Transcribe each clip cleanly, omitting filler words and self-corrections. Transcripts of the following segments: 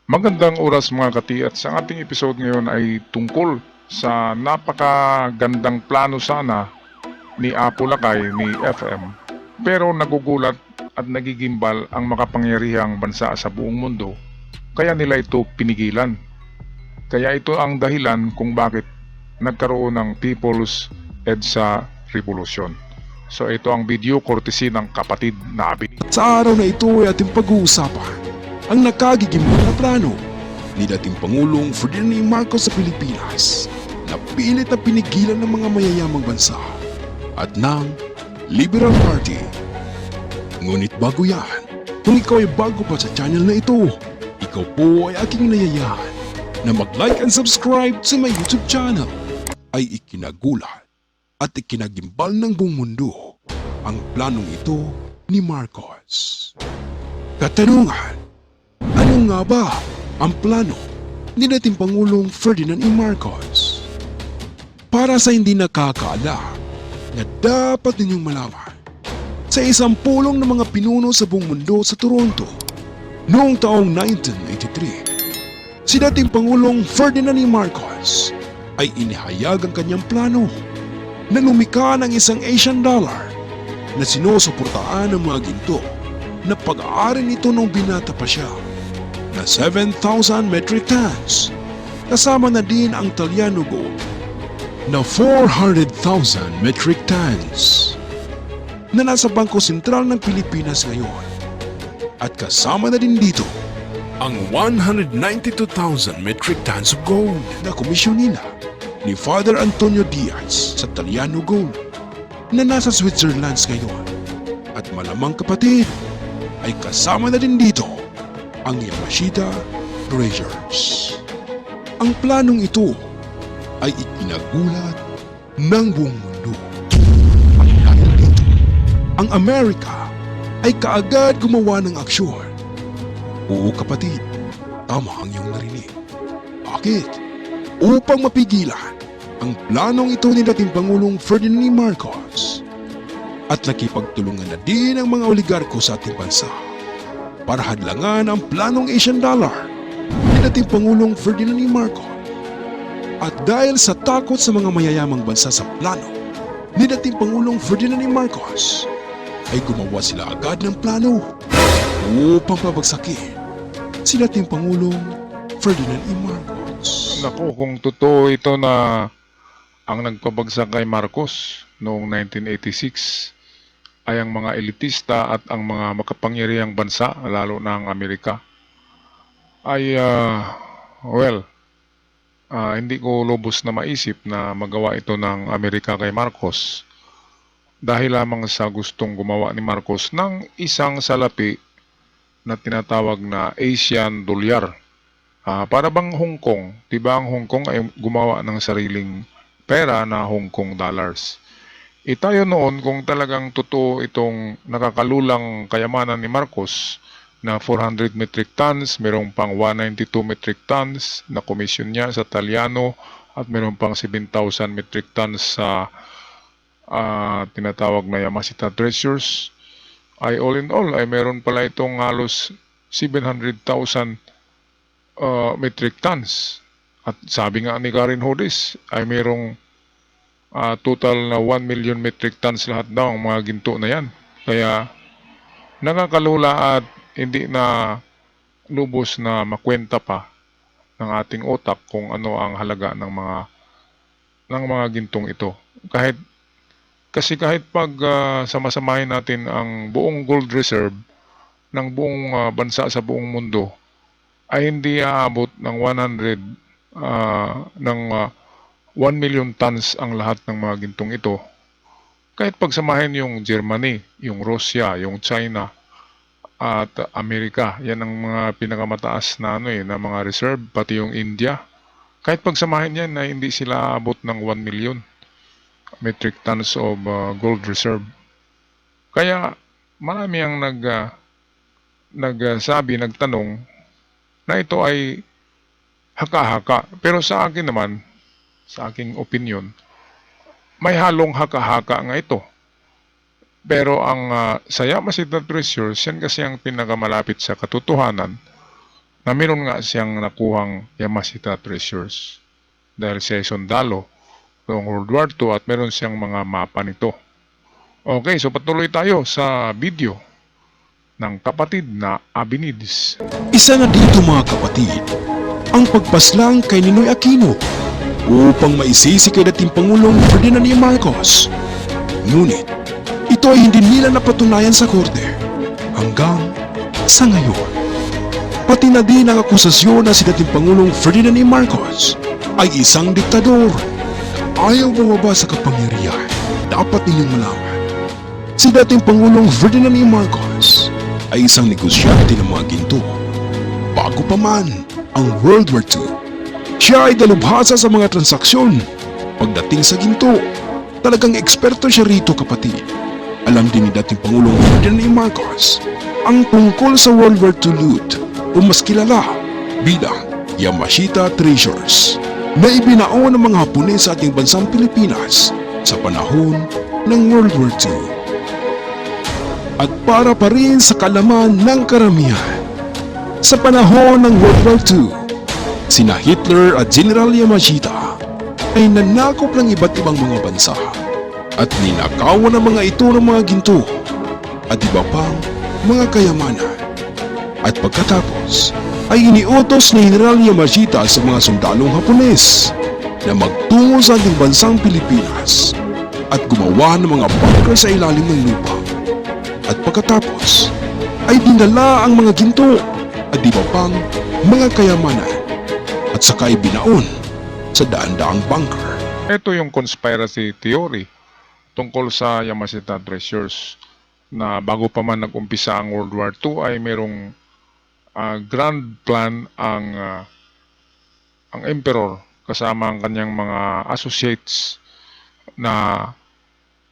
Magandang oras mga kati at sa ating episode ngayon ay tungkol sa napakagandang plano sana ni Apo Lakay ni FM pero nagugulat at nagigimbal ang makapangyarihang bansa sa buong mundo kaya nila ito pinigilan. Kaya ito ang dahilan kung bakit nagkaroon ng People's EDSA Revolution. So ito ang video courtesy ng kapatid na Abini. Sa araw na ito ay ating pag-uusapan ang nakagigimbal na plano ni dating Pangulong Ferdinand Marcos sa Pilipinas na pilit na pinigilan ng mga mayayamang bansa at ng Liberal Party. Ngunit bago yan, kung ikaw ay bago pa sa channel na ito, ikaw po ay aking inayayahan na mag-like and subscribe sa my YouTube channel ay ikinagulat at ikinagimbal ng buong mundo ang planong ito ni Marcos. Katanungan, ano nga ba ang plano ni dating Pangulong Ferdinand E. Marcos? Para sa hindi nakakaalam na dapat ninyong malaman, sa isang pulong ng mga pinuno sa buong mundo sa Toronto noong taong 1983, si dating Pangulong Ferdinand E. Marcos ay inihayag ang kanyang plano na lumikha ng isang Asian dollar na sinusuportaan ng mga ginto na pag-aari nito nung binata pa siya na 7,000 metric tons. Kasama na din ang Taliano gold na 400,000 metric tons na nasa Bangko Sentral ng Pilipinas ngayon. At kasama na din dito ang 192,000 metric tons of gold na komisyon nila ni Father Antonio Diaz sa Taliano gold na nasa Switzerland ngayon. At malamang kapatid ay kasama na din dito ang Yamashita Treasures. Ang planong ito ay ikinagulat ng buong mundo. At dahil dito, ang Amerika ay kaagad gumawa ng aksyon. Oo kapatid, tama ang iyong narinig. Bakit? Upang mapigilan ang planong ito ni dating Pangulong Ferdinand E. Marcos at nakipagtulungan na din ang mga oligarko sa ating bansa para hadlangan ang planong Asian dollar ni dating Pangulong Ferdinand E. Marcos. At dahil sa takot sa mga mayayamang bansa sa plano ni dating Pangulong Ferdinand E. Marcos, ay gumawa sila agad ng plano upang pabagsakin si dating Pangulong Ferdinand E. Marcos. Naku, kung totoo ito na ang nagpabagsak kay Marcos noong 1986 ay ang mga elitista at ang mga makapangyarihang bansa, lalo na ang Amerika, ay hindi ko lubos na maisip na magawa ito ng Amerika kay Marcos dahil lamang sa gustong gumawa ni Marcos ng isang salapi na tinatawag na Asian Dolyar. Para bang Hong Kong, diba ang Hong Kong ay gumawa ng sariling pera na Hong Kong dollars. Tayo noon kung talagang totoo itong nakakalulang kayamanan ni Marcos na 400 metric tons, mayroong pang 192 metric tons na komisyon niya sa Taliano at mayroong pang 7,000 metric tons sa tinatawag na Yamashita Treasures, ay all in all ay mayroon pala itong halos 700,000 metric tons. At sabi nga ni Karen Hodis ay mayroong total na 1 million metric tons lahat daw ang mga ginto na yan. Kaya nakakalula at hindi na lubos na makwenta pa ng ating otak kung ano ang halaga ng mga gintong ito. Kahit pag samasamahin natin ang buong gold reserve ng buong bansa sa buong mundo ay hindi aabot ng 1 million tons ang lahat ng mga gintong ito. Kahit pagsamahin yung Germany, yung Russia, yung China at Amerika, yan ang mga pinakamataas na na mga reserve, pati yung India. Kahit pagsamahin yan na hindi sila aabot ng 1 million metric tons of gold reserve. Kaya marami ang nagtanong na ito ay haka-haka. Pero sa akin naman, sa aking opinion, may halong haka-haka nga ito. Pero ang sa Yamashita Treasures, yan kasi ang pinakamalapit sa katotohanan na meron nga siyang nakuhang Yamashita treasures dahil siya ay sundalo noong World War II at meron siyang mga mapa nito. Okay, so patuloy tayo sa video ng kapatid na Abinides. Isa na dito mga kapatid, ang pagpaslang kay Ninoy Aquino upang maisisi kay dating Pangulong Ferdinand E. Marcos. Ngunit, ito ay hindi nila napatunayan sa korte hanggang sa ngayon. Pati na din ang akusasyon na si dating Pangulong Ferdinand E. Marcos ay isang diktador. Ayaw bumaba sa kapangyarihan. Dapat ninyong malaman. Si dating Pangulong Ferdinand E. Marcos ay isang negosyante ng mga ginto. Bago pa man ang World War II, siya ay dalubhasa sa mga transaksyon. Pagdating sa ginto, talagang eksperto siya rito kapatid. Alam din ni dating Pangulong Ferdinand E. Marcos ang tungkol sa World War II loot o mas kilala bilang Yamashita Treasures na ibinaon ng mga Hapones sa ating bansang Pilipinas sa panahon ng World War II. At para pa rin sa kalaman ng karamihan, sa panahon ng World War II, sina Hitler at General Yamashita ay nanakop ng iba't ibang mga bansa at ninakawan ng mga ito ng mga ginto at iba pang mga kayamanan. At pagkatapos ay iniutos ni General Yamashita sa mga sundalong Hapones na magtungo sa ating bansang Pilipinas at gumawa ng mga bunker sa ilalim ng lupa. At pagkatapos ay dinala ang mga ginto at iba pang mga kayamanan at saka ibinaon sa daan-daang bunker. Ito yung conspiracy theory tungkol sa Yamashita treasures na bago pa man nag-umpisa ang World War II ay merong grand plan ang emperor kasama ang kanyang mga associates na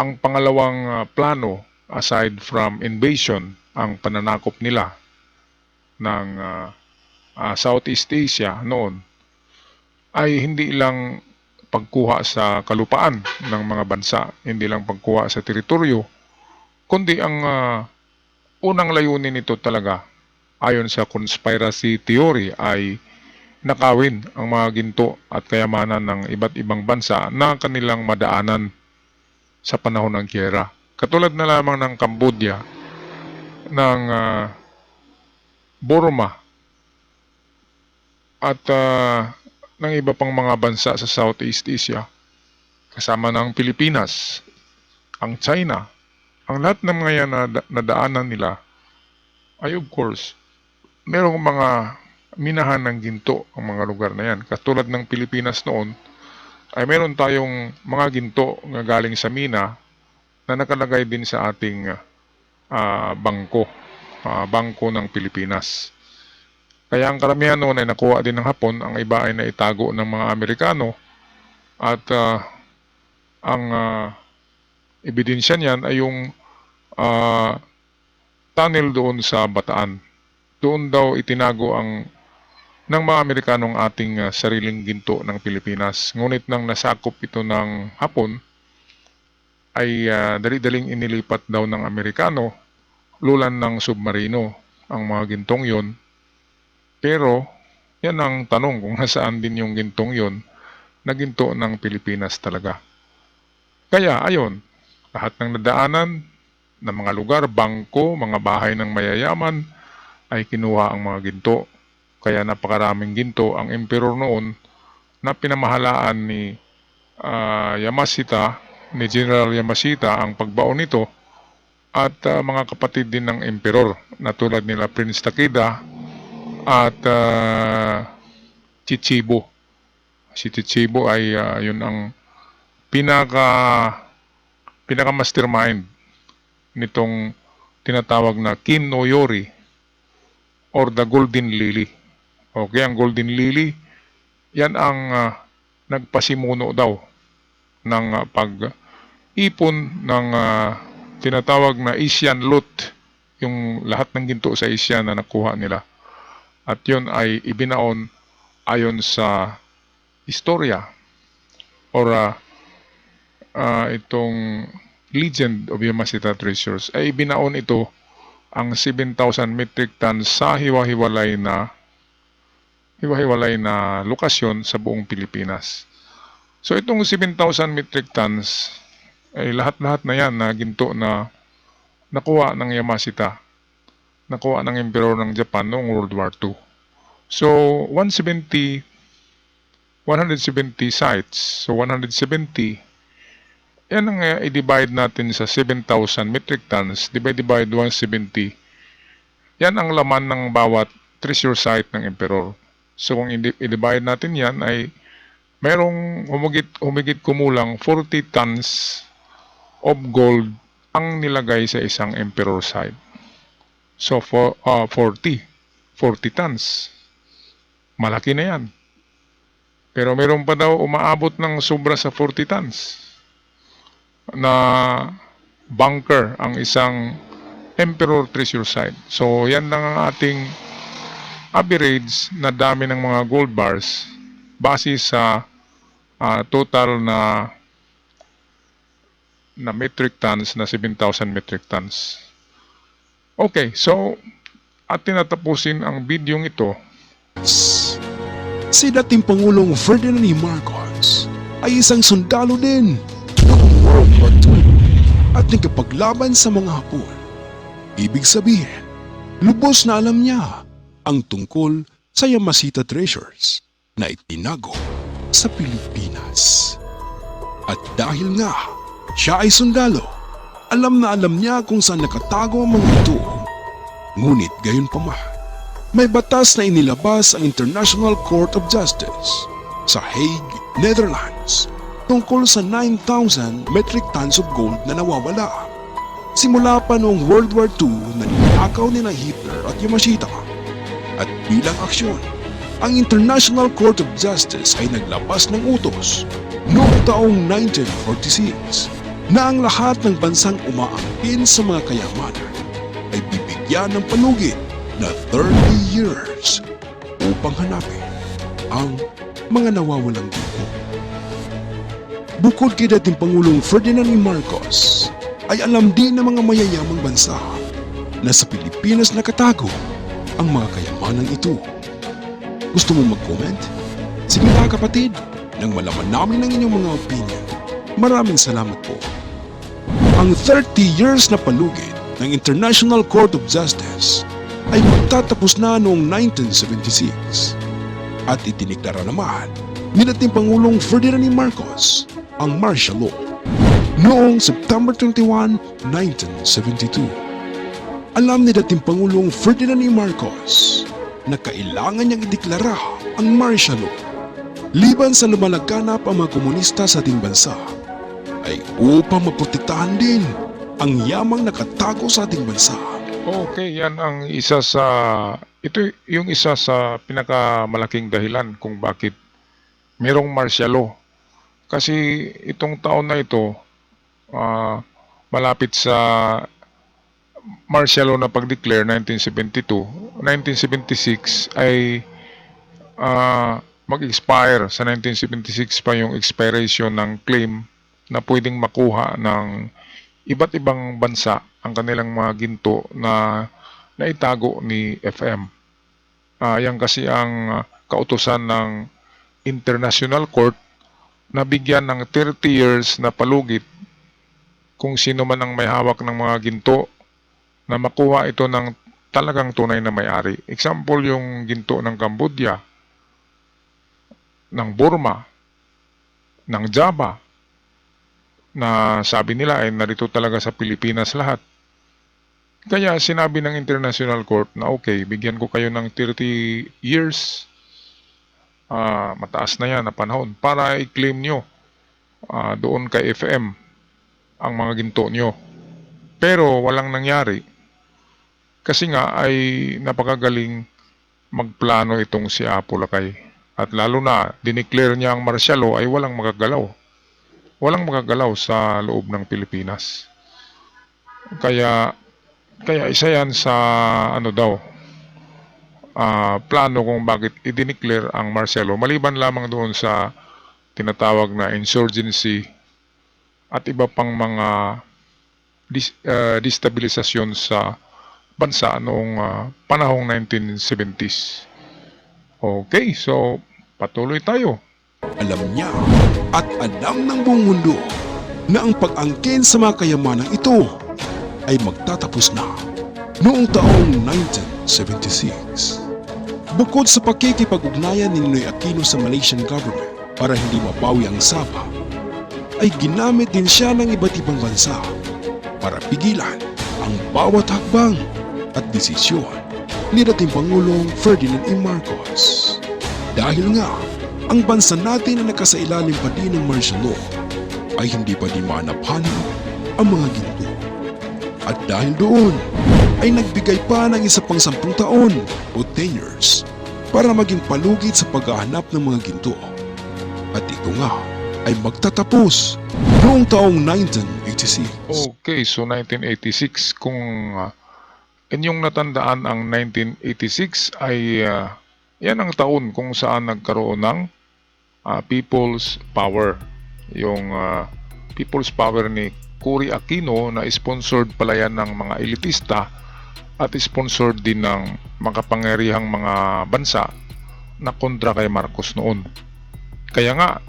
ang pangalawang plano aside from invasion, ang pananakop nila ng Southeast Asia noon ay hindi lang pagkuha sa kalupaan ng mga bansa, hindi lang pagkuha sa teritoryo, kundi ang unang layunin nito talaga ayon sa conspiracy theory ay nakawin ang mga ginto at kayamanan ng iba't ibang bansa na kanilang madaanan sa panahon ng gyera. Katulad na lamang ng Cambodia, ng Burma, at ng iba pang mga bansa sa Southeast Asia, kasama ng Pilipinas, ang China, ang lahat ng mga yan na nadaanan nila ay of course, merong mga minahan ng ginto ang mga lugar na yan. Katulad ng Pilipinas noon, ay meron tayong mga ginto na galing sa mina na nakalagay din sa ating bangko ng Pilipinas. Kaya ang karamihan noon ay nakuha din ng Hapon, ang iba ay naitago ng mga Amerikano at ang ebidensya niyan ay yung tunnel doon sa Bataan. Doon daw itinago ng mga Amerikano ang ating sariling ginto ng Pilipinas. Ngunit nang nasakop ito ng Hapon, ay dali-daling inilipat daw ng Amerikano, lulan ng submarino ang mga gintong yon. Pero, yan ang tanong kung nasaan din yung gintong yon na ginto ng Pilipinas talaga. Kaya, ayon, lahat ng nadaanan ng mga lugar, bangko, mga bahay ng mayayaman, ay kinuha ang mga ginto. Kaya napakaraming ginto ang emperor noon na pinamahalaan ni Yamashita, ni General Yamashita ang pagbaon nito at mga kapatid din ng emperor na tulad nila Prince Takeda at Chichibo. Si Chichibo ay yun ang pinaka mastermind nitong tinatawag na Kin no Yori or the Golden Lily. Okay, ang Golden Lily, yan ang nagpasimuno daw ng pag-ipon ng tinatawag na Asian loot, yung lahat ng ginto sa Asia na nakuha nila. At yun ay ibinaon ayon sa istorya or itong Legend of Yamashita Treasures ay ibinaon ito ang 7,000 metric tons sa hiwa-hiwalay na hiwa-hiwalay na lokasyon sa buong Pilipinas. So itong 7,000 metric tons ay lahat-lahat na yan na ginto na nakuha ng Yamashita, nakuha ng Emperor ng Japan noong World War II. So 170 sites, so 170, yan ang i-divide natin sa 7,000 metric tons, divide 170, yan ang laman ng bawat treasure site ng Emperor. So kung i-divide natin yan ay merong humigit kumulang 40 tons of gold ang nilagay sa isang Emperor site. So for 40 tons. Malaki na yan. Pero meron pa daw umaabot ng sobra sa 40 tons na bunker ang isang Emperor treasure site. So yan lang ang ating average na dami ng mga gold bars base sa total na metric tons na 7,000 metric tons. Okay, so at tinatapusin ang video ito. Si dating Pangulong Ferdinand E. Marcos ay isang sundalo din noong World War II at nagkapaglaban sa mga Hapon. Ibig sabihin, lubos na alam niya ang tungkol sa Yamashita treasures na itinago sa Pilipinas. At dahil nga siya ay sundalo, alam na alam niya kung saan nakatago ang mga ito. Ngunit gayon pa man, may batas na inilabas ang International Court of Justice sa Hague, Netherlands tungkol sa 9,000 metric tons of gold na nawawala. Simula pa noong World War II na ninakaw nila Hitler at Yamashita. At bilang aksyon, ang International Court of Justice ay naglabas ng utos noong taong 1946 na ang lahat ng bansang umaangkin sa mga kayamanan ay bibigyan ng palugit na 30 years upang hanapin ang mga nawawalang dugo. Bukod kay dating Pangulong Ferdinand E. Marcos, ay alam din ng mga mayayamang bansa na sa Pilipinas nakatago ang mga kayamanang ito. Gusto mo mag-comment? Sige mga kapatid, nang malaman namin ang inyong mga opinion. Maraming salamat po. Ang 30 years na palugit ng International Court of Justice ay magtatapos na noong 1976 at itiniklara naman ni dating Pangulong Ferdinand E. Marcos ang martial law noong September 21, 1972. Alam ni dating Pangulong Ferdinand E. Marcos na kailangan niyang ideklara ang martial law liban sa lumalaganap ang mga komunista sa ating bansa ay upang maprotektahan din ang yamang nakatago sa ating bansa. Okay, yan ang isa sa yung isa sa pinakamalaking dahilan kung bakit merong martial law. Kasi itong taon na ito malapit sa martial law na pag-declare 1972, 1976 ay mag-expire sa 1976 pa yung expiration ng claim na pwedeng makuha ng iba't ibang bansa ang kanilang mga ginto na naitago ni FM. Yan kasi ang kautusan ng International Court na bigyan ng 30 years na palugit kung sino man ang may hawak ng mga ginto na makuha ito ng talagang tunay na may-ari. Example, yung ginto ng Cambodia, ng Burma, ng Java, na sabi nila ay narito talaga sa Pilipinas lahat. Kaya sinabi ng International Court na okay, bigyan ko kayo ng 30 years, mataas na yan na panahon, para i-claim nyo doon kay FM ang mga ginto nyo. Pero walang nangyari kasi nga ay napakagaling magplano itong si Apo Lakay. At lalo na, dineclare niya ang martial law ay walang magagalaw. Walang magagalaw sa loob ng Pilipinas. Kaya isa yan sa plano kung bakit i-declare ang martial law. Maliban lamang doon sa tinatawag na insurgency at iba pang mga destabilisasyon sa bansa noong panahong 1970s. Okay, so patuloy tayo. Alam niya at alam ng buong mundo na ang pag-angkin sa mga kayamanang ito ay magtatapos na noong taong 1976. Bukod sa pakikipag-ugnayan ni Ninoy Aquino sa Malaysian government para hindi mabawi ang Sabah, ay ginamit din siya ng iba't ibang bansa para pigilan ang bawat hakbang at desisyon ni dating Pangulong Ferdinand E. Marcos. Dahil nga, ang bansa natin na nakasailalim pa din ng martial law ay hindi pa din mahanap-hanap ang mga ginto. At dahil doon, ay nagbigay pa ng isa pang 10 taon o 10 years para maging palugit sa paghahanap ng mga ginto. At ito nga ay magtatapos noong taong 1986. Okay, so 1986, kung inyong natandaan ang 1986 ay yan ang taon kung saan nagkaroon ng People's Power. Yung People's Power ni Cory Aquino na sponsored pala yan ng mga elitista at sponsored din ng makapangyarihang mga bansa na kontra kay Marcos noon. Kaya nga,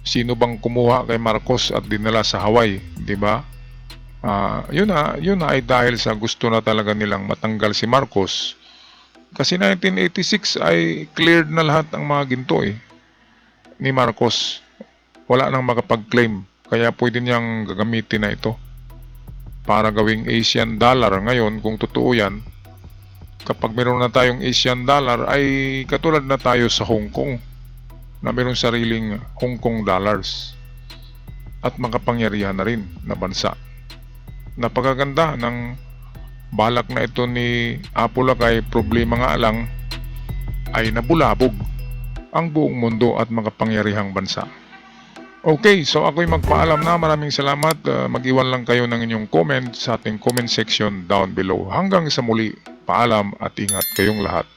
sino bang kumuha kay Marcos at dinala sa Hawaii, di ba? Yun na ay dahil sa gusto na talaga nilang matanggal si Marcos. Kasi 1986 ay cleared na lahat ang mga ginto ni Marcos. Wala nang makapag-claim, kaya pwede niyang gagamitin na ito para gawing Asian dollar. Ngayon, kung totoo yan, kapag meron na tayong Asian dollar, ay katulad na tayo sa Hong Kong na mayroong sariling Hong Kong dollars at makapangyarihan na rin na bansa. Napakaganda ng balak na ito ni Apolacay. Problema nga lang ay nabulabog ang buong mundo at makapangyarihang bansa. Okay, so ako'y magpaalam na. Maraming salamat. Mag-iwan lang kayo ng inyong comment sa ating comment section down below. Hanggang sa muli, paalam at ingat kayong lahat.